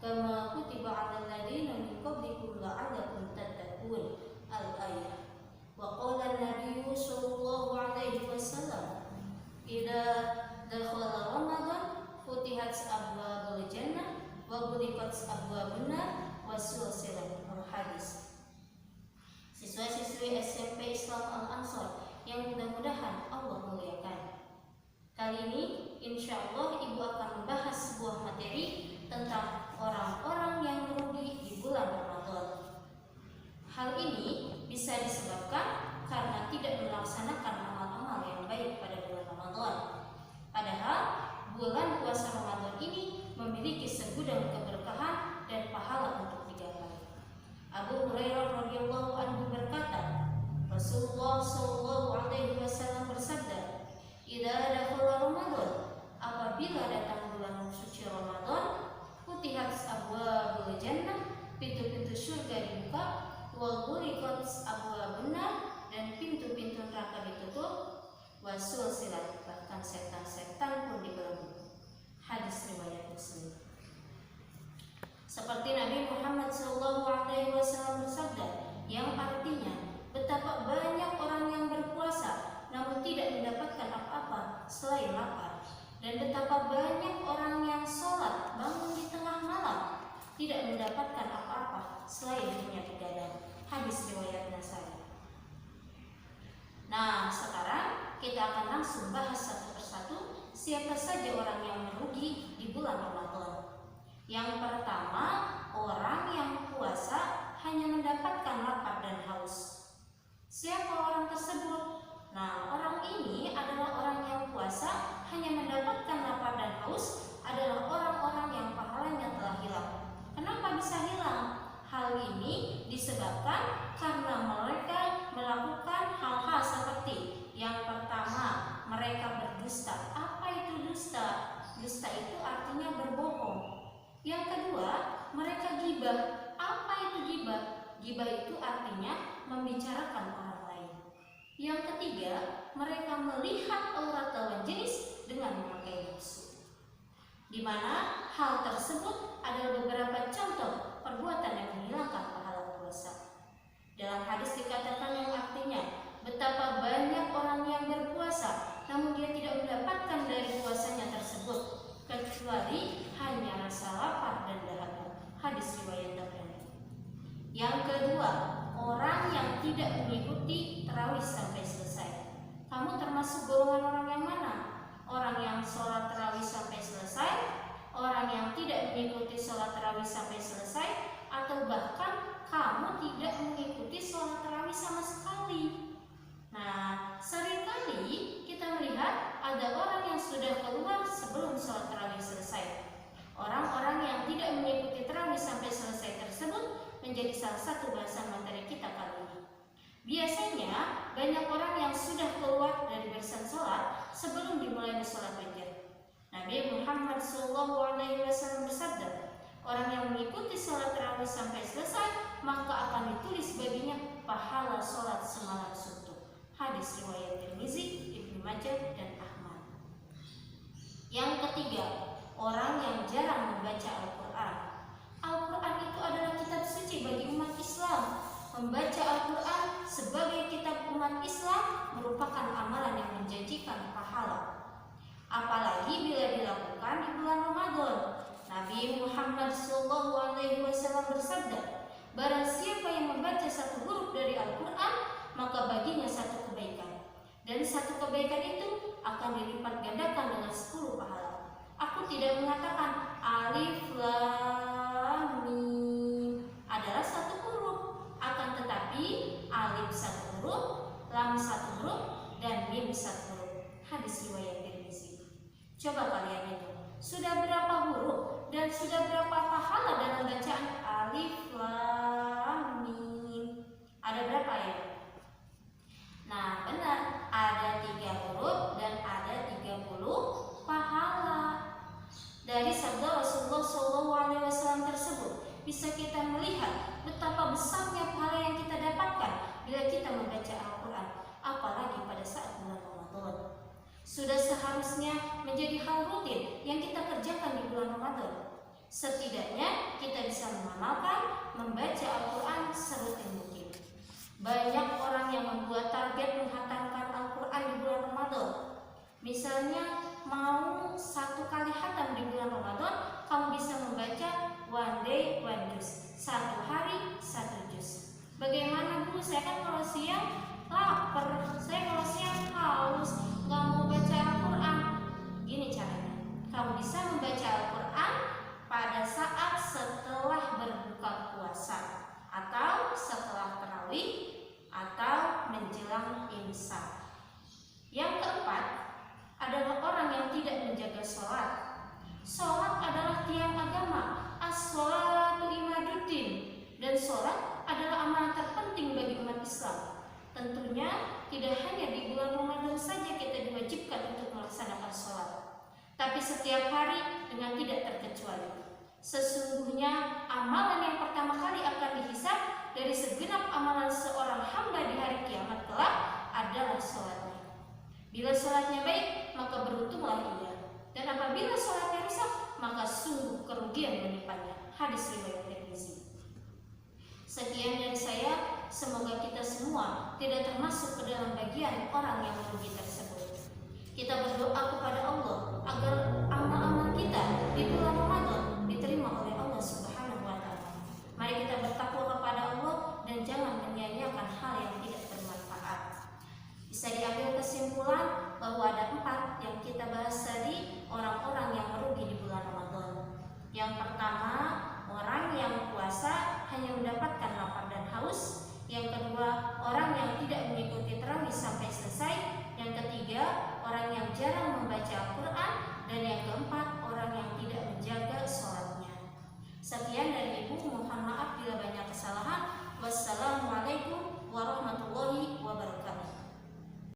kama kutiba 'alal ladzina min qablikum la'allakum tattaqun. Al-ayah. Wa qala an-nabiyyu sallallahu alaihi wasallam, idza dakhala Ramadan futihat abwabul jannah wa ghliqat abwabun nar wa sulsilat. Al-hadis. Siswa-siswi SMP Islam Al-Ansor yang mudah-mudahan Allah muliakan, kali ini insya Allah Ibu akan membahas sebuah materi tentang orang-orang yang merugi di bulan Ramadan. Hal ini bisa disebabkan karena tidak melaksanakan amal-amal yang baik pada bulan Ramadan. Padahal bulan puasa Ramadan ini memiliki segudang keberkahan dan pahala untuk digapai. Abu Hurairah radhiyallahu anhu berkata, Rasulullah sallallahu alaihi wasallam bersabda, "Idza dakhala Ramadan, apabila datang bulan suci Ramadan, futihat abwabul jannah, pintu-pintu surga dibuka, wa ghliqat abwabun nar, dan pintu-pintu neraka ditutup, wa sulsilat, bahkan setan-setan pun dibelenggu." Hadis riwayat Muslim. Seperti Nabi Muhammad SAW bersabda, yang artinya betapa banyak orang yang berpuasa namun tidak mendapatkan apa-apa selain lapar, dan betapa banyak orang yang sholat bangun di tengah malam tidak mendapatkan apa-apa selain hanya begadang. Hadis riwayat Nasai. Nah, sekarang kita akan langsung bahas satu persatu siapa saja orang yang merugi di bulan Ramadan. Yang pertama, orang yang puasa hanya mendapatkan lapar dan haus. Siapa orang tersebut? Nah, orang ini adalah orang yang puasa hanya mendapatkan lapar dan haus, adalah orang-orang yang pahalanya telah hilang. Kenapa bisa hilang? Hal ini disebabkan karena mereka melakukan hal-hal seperti yang pertama, mereka berdusta. Apa itu dusta? Dusta itu artinya berbohong. Yang kedua, mereka gibah. Apa itu gibah? Gibah itu artinya membicarakan orang lain. Yang ketiga, mereka melihat aurat lawan jenis dengan memakai nafsu. Di mana hal tersebut adalah beberapa contoh perbuatan yang menghilangkan pahala puasa. Dalam hadis dikatakan yang artinya, betapa banyak orang yang berpuasa namun dia tidak mendapatkan dari puasanya tersebut kecuali hanya rasa lapar dan dahaga. Hadis riwayat Tabrani. Yang kedua, orang yang tidak mengikuti tarawih sampai selesai. Kamu termasuk golongan orang yang mana? Orang yang sholat tarawih sampai selesai, orang yang tidak mengikuti sholat tarawih sampai selesai, atau bahkan kamu tidak mengikuti sholat tarawih sama sekali. Nah, seringkali kita melihat ada orang yang sudah keluar sebelum sholat tarawih selesai. Orang-orang yang tidak mengikuti tarawih sampai selesai tersebut menjadi salah satu bahasan materi kita kali ini. Biasanya banyak orang yang sudah keluar dari barisan sholat sebelum dimulai sholat witir. Nabi Muhammad SAW bersabda, orang yang mengikuti sholat tarawih sampai selesai maka akan ditulis baginya pahala sholat semalam suntuk. Hadis riwayat Tirmizi, Ibnu Majah, dan Ahmad. Yang ketiga, orang yang jarang membaca Al-Quran. Al-Quran itu adalah kitab suci bagi umat Islam. Membaca Al-Quran sebagai kitab umat Islam merupakan amalan yang menjanjikan pahala. Apalagi bila dilakukan di bulan Ramadan. Nabi Muhammad SAW bersabda, barang siapa yang membaca satu huruf dari Al-Quran, maka baginya satu kebaikan, dan satu kebaikan itu akan dilipat gandakan dengan 10 pahala. Aku tidak mengatakan alif lam mim adalah satu huruf, akan tetapi alif satu huruf, lam satu huruf, dan mim satu huruf. Hadis riwayat Tirmizi. Coba kalian hitung, sudah berapa huruf dan sudah berapa pahala dalam bacaan alif lam mim? Ada berapa ya? Nah, benar, ada 3 huruf dan ada 30 pahala. Dari sabda Rasulullah SAW tersebut bisa kita melihat betapa besarnya pahala yang kita dapatkan bila kita membaca Al-Quran, apalagi pada saat bulan Ramadan. Sudah seharusnya menjadi hal rutin yang kita kerjakan di bulan Ramadan. Setidaknya kita bisa mengamalkan membaca Al-Quran serutin mungkin. Banyak orang yang membuat target menghatamkan Al-Quran di bulan Ramadan. Misalnya mau 1 kali khatam di bulan Ramadan, kamu bisa membaca one day one juz, 1 hari 1 juz. Bagaimana Bu? Saya kan kalau siang lapar, saya kalau siang haus, nggak mau baca Al-Quran. Gini caranya, kamu bisa membaca Al-Quran pada saat setelah berbuka puasa, atau setelah tarawih, atau menjelang imsak. Yang keempat adalah orang yang tidak menjaga sholat. Sholat adalah tiang agama, as-sholatu imaduddin, dan sholat adalah amalan terpenting bagi umat Islam. Tentunya tidak hanya di bulan Ramadan saja kita diwajibkan untuk melaksanakan sholat, tapi setiap hari dengan tidak terkecuali. Sesungguhnya amalan yang pertama kali akan dihisab dari segenap amalan seorang hamba di hari kiamat kelak adalah sholatnya. Bila sholatnya baik, maka beruntunglah ia, dan apabila sholatnya rusak, maka sungguh kerugian menimpanya. Hadis riwayat Tirmizi. Sekian dari saya, semoga kita semua tidak termasuk ke dalam bagian orang yang merugi tersebut. Kita berdoa kepada Allah agar amal-amal kita di bulan Ramadan diterima oleh Allah Subhanahu wa Ta'ala. Mari kita bertakwa kepada Allah dan jangan menyia-nyiakan hal yang tidak bermanfaat. Bisa diambil kesimpulan bahwa ada 4 yang kita bahas tadi, orang-orang yang merugi di bulan Ramadan. Yang pertama, orang yang puasa hanya mendapatkan lapar dan haus. Yang kedua, orang yang tidak mengikuti tarawih sampai selesai. Yang ketiga, orang yang jarang membaca Al-Quran. Dan yang keempat, orang yang tidak menjaga sholatnya. Sekian dari Ibu, mohon maaf bila banyak kesalahan. Wassalamualaikum warahmatullahi wabarakatuh.